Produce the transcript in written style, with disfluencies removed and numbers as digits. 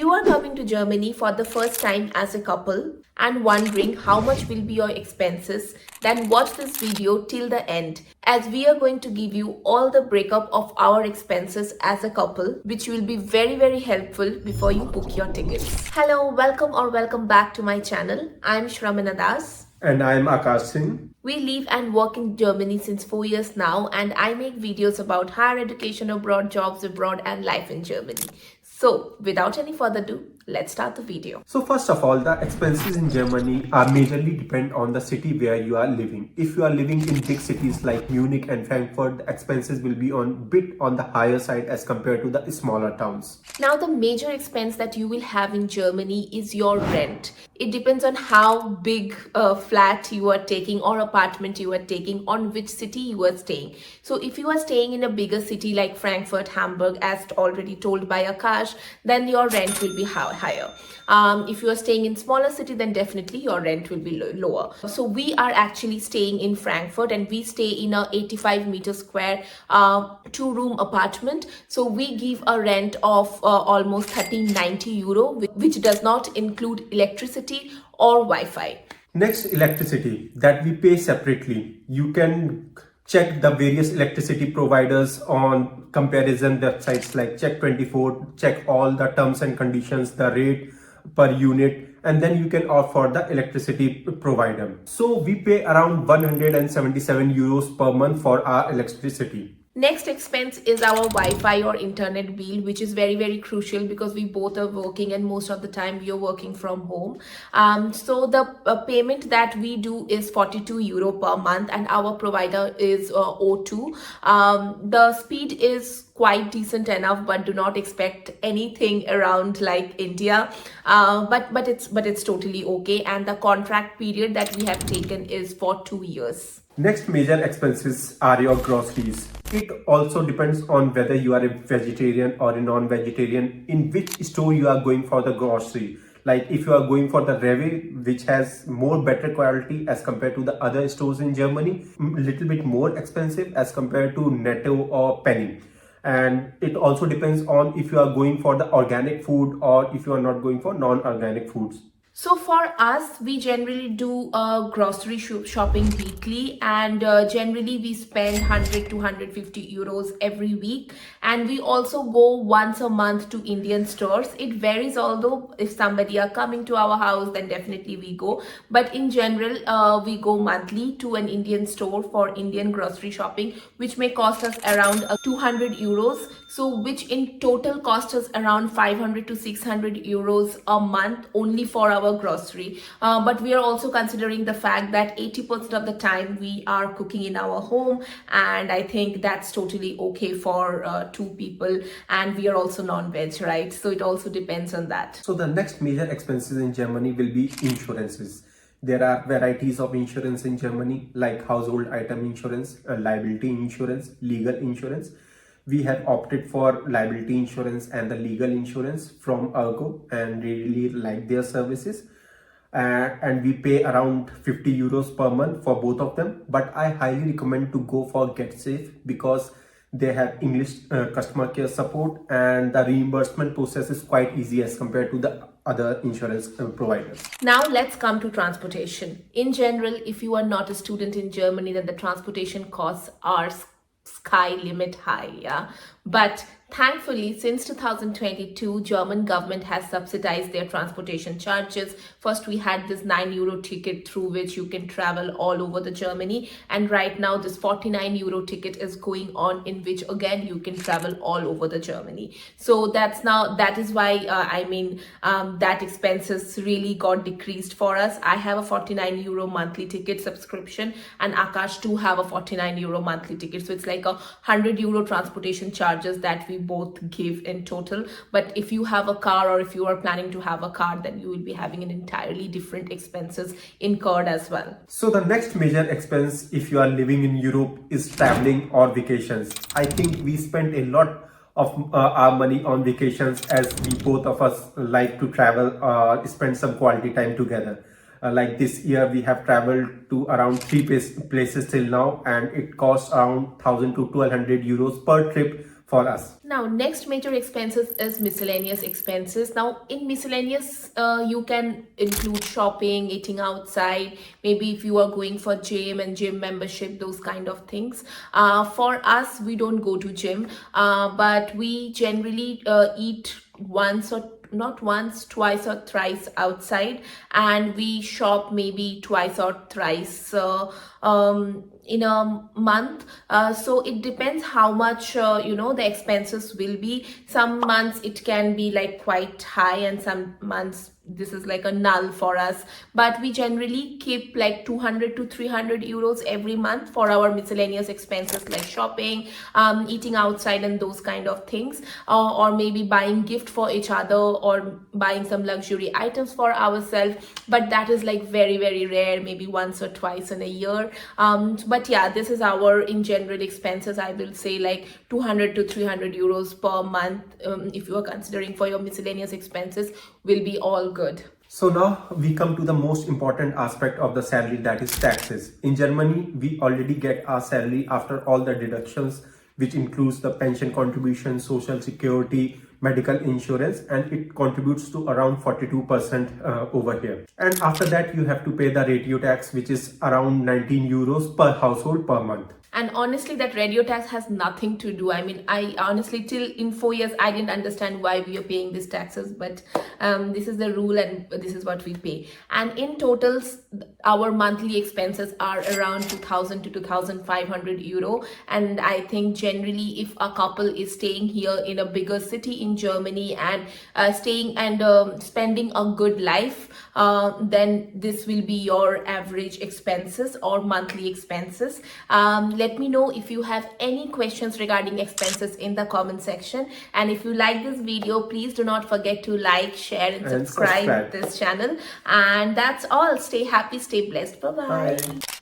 you are coming to Germany for the first time as a couple and wondering how much will be your expenses, then watch this video till the end as we are going to give you all the breakup of our expenses as a couple, which will be very helpful before you book your tickets. Hello, welcome back to my channel. I'm Shramana Das. And I'm Akash Singh. We live and work in Germany since 4 years now, and I make videos about higher education abroad, jobs abroad, and life in Germany. So, without any further ado, let's start the video. So first of all, the expenses in Germany are majorly depend on the city where you are living. If you are living in big cities like Munich and Frankfurt, the expenses will be on bit on the higher side as compared to the smaller towns. Now, the major expense that you will have in Germany is your rent. It depends on how big a flat you are taking or apartment you are taking, on which city you are staying. So if you are staying in a bigger city like Frankfurt, Hamburg, as already told by Akash, then your rent will be higher. If you are staying in smaller city, then definitely your rent will be lower. So we are actually staying in Frankfurt, and we stay in a 85 meter square 2-room apartment. So we give a rent of almost 1390 euro, which does not include electricity or Wi-Fi. Next, electricity that we pay separately. You can check the various electricity providers on comparison websites like Check24, check all the terms and conditions, the rate per unit, and then you can opt for the electricity provider. So we pay around 177 euros per month for our electricity. Next expense is our Wi-Fi or internet bill, which is very crucial because we both are working and most of the time we are working from home. So the payment that we do is 42 euro per month, and our provider is O2. The speed is quite decent enough, but do not expect anything around like India. But it's totally okay, and the contract period that we have taken is for 2 years. Next major expenses are your groceries. It also depends on whether you are a vegetarian or a non-vegetarian, in which store you are going for the grocery. Like if you are going for the Rewe, which has more better quality as compared to the other stores in Germany, little bit more expensive as compared to Netto or Penny. And it also depends on if you are going for the organic food or if you are not going for non-organic foods. So for us, we generally do grocery shopping weekly, and generally we spend 100 to 150 euros every week. And we also go once a month to Indian stores. It varies, although if somebody are coming to our house, then definitely we go. But in general, we go monthly to an Indian store for Indian grocery shopping, which may cost us around 200 euros. So which in total costs us around 500 to 600 euros a month only for our grocery. But we are also considering the fact that 80% of the time we are cooking in our home, and I think that's totally okay for 2 people, and we are also non-veg, right? So it also depends on that. So the next major expenses in Germany will be insurances. There are varieties of insurance in Germany like household item insurance, liability insurance, legal insurance. We have opted for liability insurance and the legal insurance from Ergo, and really like their services. And we pay around 50 euros per month for both of them. But I highly recommend to go for GetSafe because they have English customer care support, and the reimbursement process is quite easy as compared to the other insurance providers. Now let's come to transportation. In general, if you are not a student in Germany, then the transportation costs are sky limit high, yeah. But thankfully, since 2022, German government has subsidized their transportation charges. First, we had this 9 euro ticket through which you can travel all over the Germany. And right now, this 49 euro ticket is going on, in which again, you can travel all over the Germany. So that is why, that expenses really got decreased for us. I have a 49 euro monthly ticket subscription, and Akash too have a 49 euro monthly ticket. So it's like 100 euro transportation charges that we both give in total. But if you have a car, or if you are planning to have a car, then you will be having an entirely different expenses incurred as well. So the next major expense if you are living in Europe is traveling or vacations. I think we spend a lot of our money on vacations, as we both of us like to travel, spend some quality time together. Like this year we have traveled to around 3 places till now, and it costs around 1000 to 1200 euros per trip for us. Now, next major expenses is miscellaneous expenses. Now, in miscellaneous, you can include shopping, eating outside, maybe if you are going for gym and gym membership, those kind of things. For us, we don't go to gym, but we generally eat once or not once, twice or thrice outside, and we shop maybe twice or thrice in a month. So it depends how much the expenses will be. Some months it can be like quite high, and some months this is like a null for us, but we generally keep like 200 to 300 euros every month for our miscellaneous expenses like shopping, eating outside and those kind of things, or maybe buying gift for each other or buying some luxury items for ourselves, but that is like very very rare, maybe once or twice in a year. But yeah, this is our in general expenses. I will say like 200 to 300 euros per month, if you are considering for your miscellaneous expenses, will be all good. So now we come to the most important aspect of the salary, that is taxes. In Germany, we already get our salary after all the deductions, which includes the pension contribution, social security, medical insurance, and it contributes to around 42% over here. And after that, you have to pay the radio tax, which is around 19 euros per household per month. And honestly, that radio tax has nothing to do. I mean, I honestly, till in 4 years, I didn't understand why we are paying these taxes, but this is the rule and this is what we pay. And in totals, our monthly expenses are around 2,000 to 2,500 euro. And I think generally, if a couple is staying here in a bigger city in Germany and staying and spending a good life, then this will be your average expenses or monthly expenses. Let me know if you have any questions regarding expenses in the comment section. And if you like this video, please do not forget to like, share and subscribe this channel. And that's all. Stay happy, stay blessed. Bye-bye. Bye.